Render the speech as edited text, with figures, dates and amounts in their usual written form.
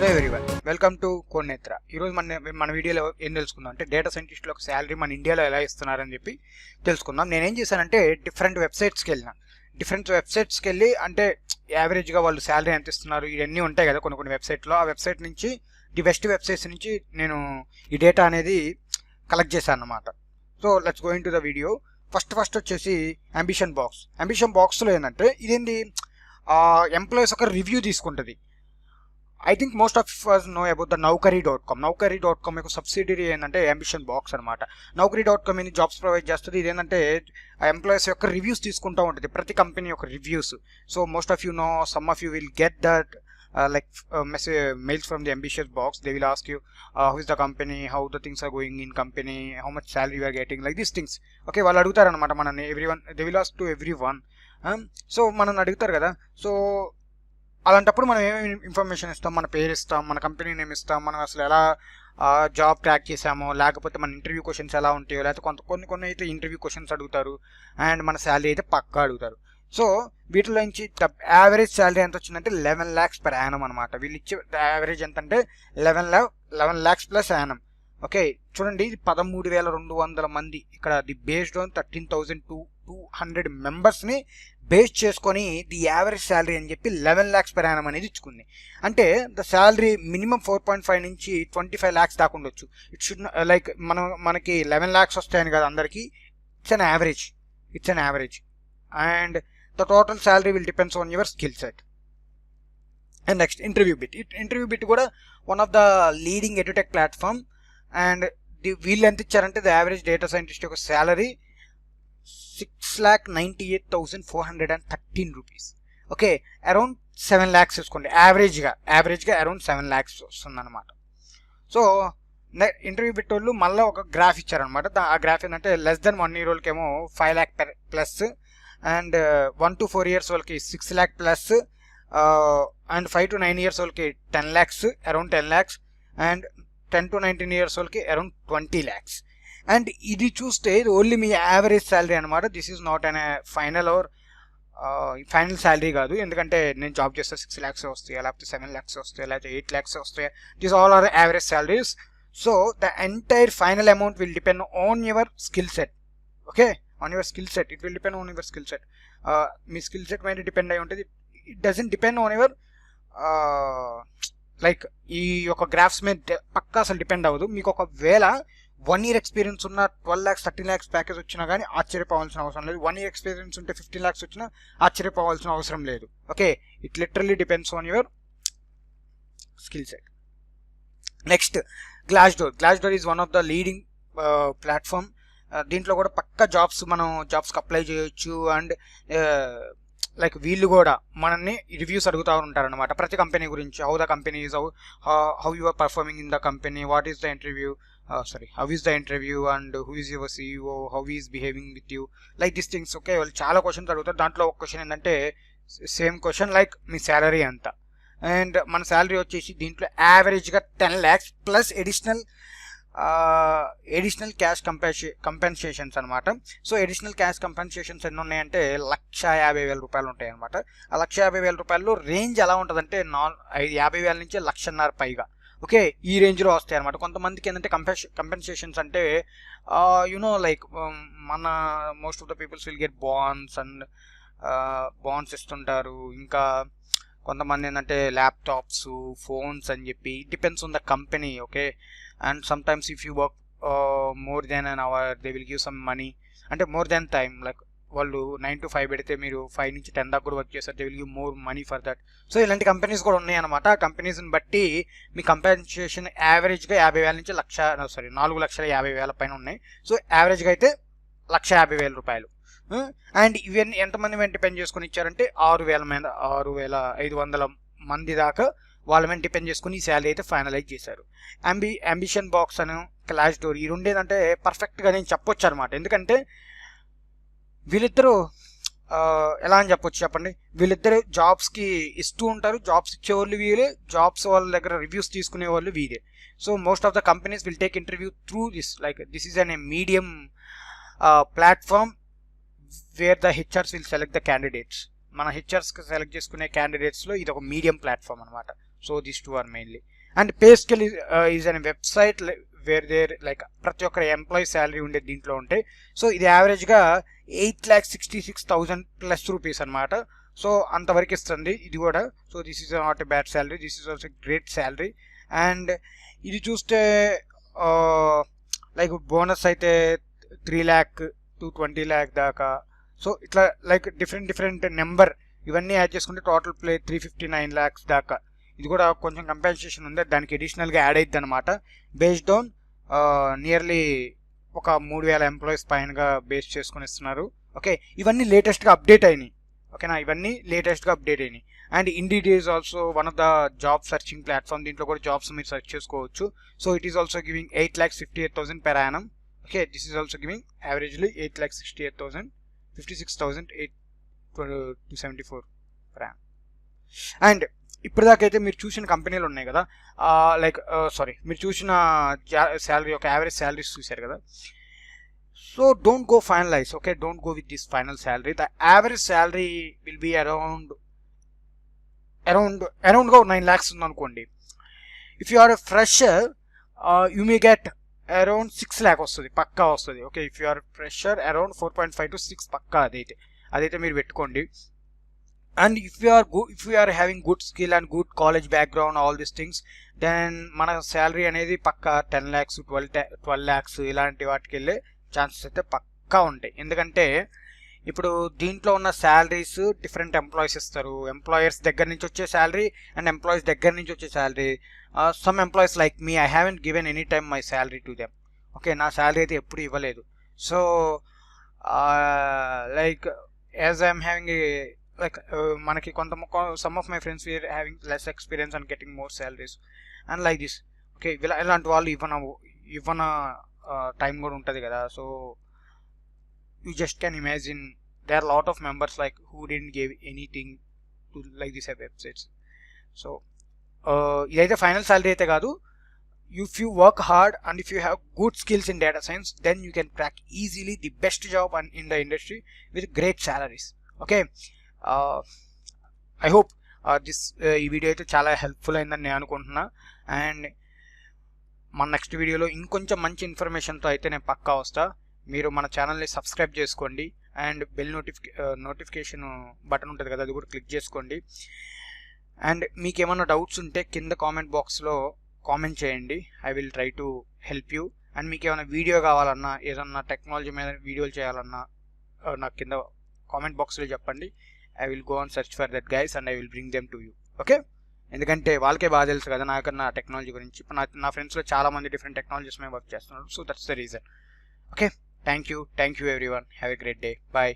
Hello everyone, welcome to కోడెnetra. ఈరోజు మన వీడియోలో ఏం తెలుసుకుందాం అంటే డేటా సైంటిస్టులకు శాలరీ మన ఇండియాలో ఎలా ఇస్తున్నారని చెప్పి తెలుసుకుందాం. నేనేం చేశానంటే డిఫరెంట్ వెబ్సైట్స్కి వెళ్ళి అంటే యావరేజ్గా వాళ్ళు శాలరీ ఎంత ఇస్తున్నారు ఇవన్నీ ఉంటాయి కదా కొన్ని వెబ్సైట్లో. ఆ వెబ్సైట్ నుంచి ది బెస్ట్ వెబ్సైట్స్ నుంచి నేను ఈ డేటా అనేది కలెక్ట్ చేశాను అనమాట. So let's go in to the video. First వచ్చేసి అంబిషన్ బాక్స్లో ఏంటంటే ఇదేంటి ఎంప్లాయీస్ ఒక రివ్యూ తీసుకుంటుంది. I think most of us know about the Naukari.com. Naukari.com యొక్క సబ్సిడరీ ఏంటంటే అంబిషన్ బాక్స్ అనమాట. Naukari.com ఇది జాబ్స్ ప్రొవైడ్ చేస్తుంది. ఇది ఏంటంటే ఆ ఎంప్లాయీస్ యొక్క రివ్యూస్ తీసుకుంటూ ఉంటుంది, ప్రతి కంపెనీ యొక్క reviews. So most of you know, some of you will get that mails from the ambitious box. They will ask you who is the company, how the things are going in company, how much salary you are getting, like these things. Okay, వాళ్ళు అడుగుతారు అనమాట మనల్ని. everyone, they will ask to everyone. So మనల్ని అడుగుతారు కదా. So అలాంటప్పుడు మనం ఏమేమి ఇన్ఫర్మేషన్ ఇస్తాం, మన పేరు ఇస్తాం, మన కంపెనీ నేమ్ ఇస్తాం, మనం అసలు ఎలా జాబ్ ట్రాక్ చేసామో, లేకపోతే మన ఇంటర్వ్యూ క్వశ్చన్స్ ఎలా ఉంటాయో, లేకపోతే కొన్ని అయితే ఇంటర్వ్యూ క్వశ్చన్స్ అడుగుతారు, అండ్ మన శాలరీ అయితే పక్కా అడుగుతారు. సో వీటిలో నుంచి యావరేజ్ శాలరీ ఎంత వచ్చిందంటే 11 lakhs per annum అనమాట. వీళ్ళు ఇచ్చే యావరేజ్ ఎంత అంటే 11 lakhs plus annum. ఓకే, చూడండి, ఇది 13,200 మంది. ఇక్కడ ది బేస్డ్ ఆన్ 13,200 మెంబర్స్ని బేస్ చేసుకొని ది యావరేజ్ శాలరీ అని చెప్పి 11 lakhs per annum అనేది ఇచ్చుకుంది. అంటే ద శాలరీ మినిమం 4.5 నుంచి 25 lakhs దాకా ఉండొచ్చు. ఇట్ షుడ్ లైక్ మనకి 11 lakhs వస్తాయని కదా అందరికీ. It's an average and the total salary will depends on your skill set. And next interview bit కూడా one of the leading edutech platform. And వీళ్ళు ఎంత ఇచ్చారంటే ద యావరేజ్ డేటా సైంటిస్ట్ యొక్క salary 6,98,413 rupees. Okay, around 7 lakhs తీసుకోండి. యావరేజ్గా around 7 lakhs వస్తుంది అనమాట. So interview bit వాళ్ళు మళ్ళీ ఒక గ్రాఫ్ ఇచ్చారనమాట. ఆ గ్రాఫ్ ఏంటంటే లెస్ దెన్ 1 year వాళ్ళకేమో 5 lakh plus, and 1 to 4 years వాళ్ళకి 6 lakh plus, and 5 to 9 years వాళ్ళకి 10 lakhs, around 10 lakhs, and 10 to 19 years వాళ్ళకి అరౌండ్ 20 lakhs. అండ్ ఇది చూస్తే ఇది ఓన్లీ మీ యావరేజ్ శాలరీ అనమాట. This is not an final salary కాదు. ఎందుకంటే నేను జాబ్ చేస్తే 6 lakhs వస్తాయి, లేకపోతే 7 lakhs వస్తాయి, లేకపోతే 8 lakhs వస్తాయి. This all are average salaries. So the entire final amount will depend on your skill set. Okay, on your skill set. It will depend on your skill set. మీ skill set మీద depend అయి ఉంటుంది. It doesn't depend on your like ఈ యొక్క graphs మీద పక్కా అసలు depend అవ్వదు. మీకు ఒకవేళ 1 year ఎక్స్పీరియన్స్ ఉన్న 12 lakhs 13 lakhs ప్యాకేజ్ వచ్చినా కానీ ఆశ్చర్యపోవాల్సిన అవసరం లేదు. 1 year ఎక్స్పీరియన్స్ ఉంటే 15 lakhs వచ్చినా ఆశ్చర్యపోవాల్సిన అవసరం లేదు. Okay, it literally depends on your skill set. Next Glassdoor is one of the leading platform. దీంట్లో కూడా పక్కా మనం జాబ్స్కి అప్లై చేయొచ్చు. అండ్ లైక్ వీళ్ళు కూడా మనల్ని రివ్యూస్ అడుగుతూ ఉంటారనమాట ప్రతి కంపెనీ గురించి. How the company is, how you are performing in the company, what is the interview, how is the interview, and who is your CEO, how he is behaving with you, like these things. Okay, వాళ్ళు చాలా questions అడుగుతారు. దాంట్లో ఒక question ఏంటంటే same question like మీ salary ఎంత. And మన salary వచ్చేసి దీంట్లో యావరేజ్గా 10 lakhs plus additional cash compensations అనమాట. సో ఎడిషనల్ క్యాష్ కంపెన్సేషన్స్ ఎన్ని ఉన్నాయంటే 1,50,000 రూపాయలు ఉంటాయి అనమాట. ఆ 1,50,000 రూపాయలు రేంజ్ ఎలా ఉంటుందంటే 50,000 నుంచి 1,50,000 పైగా. ఓకే, ఈ రేంజ్లో వస్తాయి అనమాట. కొంతమందికి ఏంటంటే కంపెన్సేషన్స్ అంటే యునో లైక్ మన most of the peoples will get bonds ఇస్తుంటారు. ఇంకా కొంతమంది ఏంటంటే ల్యాప్టాప్స్, ఫోన్స్ అని చెప్పి. It depends on the company. Okay, and sometimes if you work more than an hour they will give some money, అంటే more than time. Like వాళ్ళు 9 to 5 పెడితే మీరు 5 నుంచి 10 దాకా కూడా వర్క్ చేస్తారు. They will give more money for that. So ఇలాంటి companies కూడా ఉన్నాయన్నమాట. ఆ కంపెనీస్ని బట్టి మీ కంపెన్సేషన్ యావరేజ్గా 50,000 నుంచి 4,50,000 పైన ఉన్నాయి. సో యావరేజ్గా అయితే 1,50,000 రూపాయలు. అండ్ ఇవన్నీ ఎంతమంది మీద డిపెండ్ చేసుకుని ఇచ్చారంటే 6,500 మంది దాకా వాళ్ళ మీద డిపెండ్ చేసుకుని ఈ శాలరీ అయితే ఫైనలైజ్ చేశారు. అంబిషన్ బాక్స్ అని గ్లాస్డోర్ ఈ రెండేదంటే పర్ఫెక్ట్గా నేను చెప్పొచ్చు అనమాట. ఎందుకంటే వీళ్ళిద్దరూ ఎలా అని చెప్పండి, వీళ్ళిద్దరు జాబ్స్కి ఇస్తూ ఉంటారు. జాబ్స్ ఇచ్చేవాళ్ళు వీళ్ళే, జాబ్స్ వాళ్ళ దగ్గర రివ్యూస్ తీసుకునే వాళ్ళు వీరే. So most of the companies will take interview through this. Like this is an a medium platform where the HRs will select the candidates. మన హెచ్ఆర్స్కి సెలెక్ట్ చేసుకునే క్యాండిడేట్స్లో ఇది ఒక మీడియం ప్లాట్ఫామ్ అనమాట. So this two are mainly. And pay scale is అనే website where there like ప్రతి ఒక్కరి ఎంప్లాయీ శాలరీ ఉండేది దీంట్లో ఉంటాయి. సో ఇది యావరేజ్గా 8,66,000 ప్లస్ రూపీస్ అనమాట. సో అంతవరకు ఇస్తుంది ఇది కూడా. So this is not a bad salary, this is also great salary. And ఇది చూస్తే లైక్ బోనస్ అయితే 3 lakh to 20 lakh దాకా. సో ఇట్లా లైక్ డిఫరెంట్ నెంబర్ ఇవన్నీ యాడ్ చేసుకుంటే టోటల్ ప్లే 359 lakhs దాకా. ఇది కూడా కొంచెం కంపెన్సేషన్ ఉంది, దానికి అడిషనల్గా యాడ్ అవుతుంది అనమాట. బేస్డ్ ఆన్ నియర్లీ ఒక 3,000 ఎంప్లాయీస్ పైనగా బేస్ చేసుకుని ఇస్తున్నారు. ఓకే, ఇవన్నీ లేటెస్ట్గా అప్డేట్ అయినాయి. ఓకేనా, ఇవన్నీ లేటెస్ట్గా అప్డేట్ అయినాయి. And Indeed is also one of the job searching platform. దీంట్లో కూడా జాబ్స్ మీరు సెర్చ్ చేసుకోవచ్చు. So it is also giving 8,58,000 per annum. Okay, this is also giving యావరేజ్లీ 8,68,000, 56,874 per annum. అండ్ ఇప్పటిదాకైతే మీరు చూసిన కంపెనీలు ఉన్నాయి కదా, లైక్ మీరు చూసిన శాలరీ ఒక యావరేజ్ శాలరీస్ చూశారు కదా. So don't go finalize. Okay, don't go with this final salary. The average salary will be అరౌండ్గా 9 lakhs ఉందనుకోండి. If you are a fresher you may get around 6 lakh వస్తుంది, పక్కా వస్తుంది. Okay, if you are fresher around 4.5 to 6 పక్కా అదైతే మీరు పెట్టుకోండి. And if you are having good skill and good college background all these things, then మన salary అనేది పక్కా 10 lakhs 12 lakhs ఇలాంటి వాటికి వెళ్ళే ఛాన్సెస్ అయితే పక్కా ఉంటాయి. ఎందుకంటే ఇప్పుడు దీంట్లో ఉన్న శాలరీస్ డిఫరెంట్ ఎంప్లాయీస్ ఇస్తారు. ఎంప్లాయర్స్ దగ్గర నుంచి వచ్చే శాలరీ అండ్ ఎంప్లాయీస్ దగ్గర నుంచి వచ్చే salary. Some employees like me, I haven't given any time my salary to them. Okay, నా శాలరీ అయితే ఎప్పుడు ఇవ్వలేదు. So like as I'm having like మనకి some of my friends we're having less experience and getting more salaries and like this. Okay, ఇలాంటి వాళ్ళు ఇవ్వన time కూడా ఉంటుంది కదా. సో you just can imagine there are a lot of members like who didn't give anything to like these websites. So idaithe final salary aithe kaadu. If you work hard and if you have good skills in data science, then you can crack easily the best job in the industry with great salaries. Okay, I hope this ee video aithe chaala helpful ayindani nenu anukuntunna. And మన next వీడియోలో ఇంకొంచెం మంచి ఇన్ఫర్మేషన్తో అయితే నేను పక్కా వస్తా. మీరు మన ఛానల్ని సబ్స్క్రైబ్ చేసుకోండి అండ్ బెల్ నోటిఫికేషన్ బటన్ ఉంటుంది కదా, అది కూడా క్లిక్ చేసుకోండి. అండ్ మీకు ఏమైనా డౌట్స్ ఉంటే కింద కామెంట్ బాక్స్లో కామెంట్ చేయండి. I will try to help you. And మీకు ఏమైనా వీడియో కావాలన్నా, ఏదన్నా టెక్నాలజీ మీద వీడియోలు చేయాలన్నా నాకు కింద కామెంట్ బాక్స్లో చెప్పండి. I will go on search for that guys and I will bring them to you. Okay, ఎందుకంటే వాళ్ళకే బాగా తెలుసు కదా నాకన్నా టెక్నాలజీ గురించి. ఇప్పుడు నా ఫ్రెండ్స్లో చాలామంది డిఫరెంట్ టెక్నాలజీస్ మీద వర్క్ చేస్తున్నారు. So that's the reason. Okay, thank you everyone. Have a great day. Bye.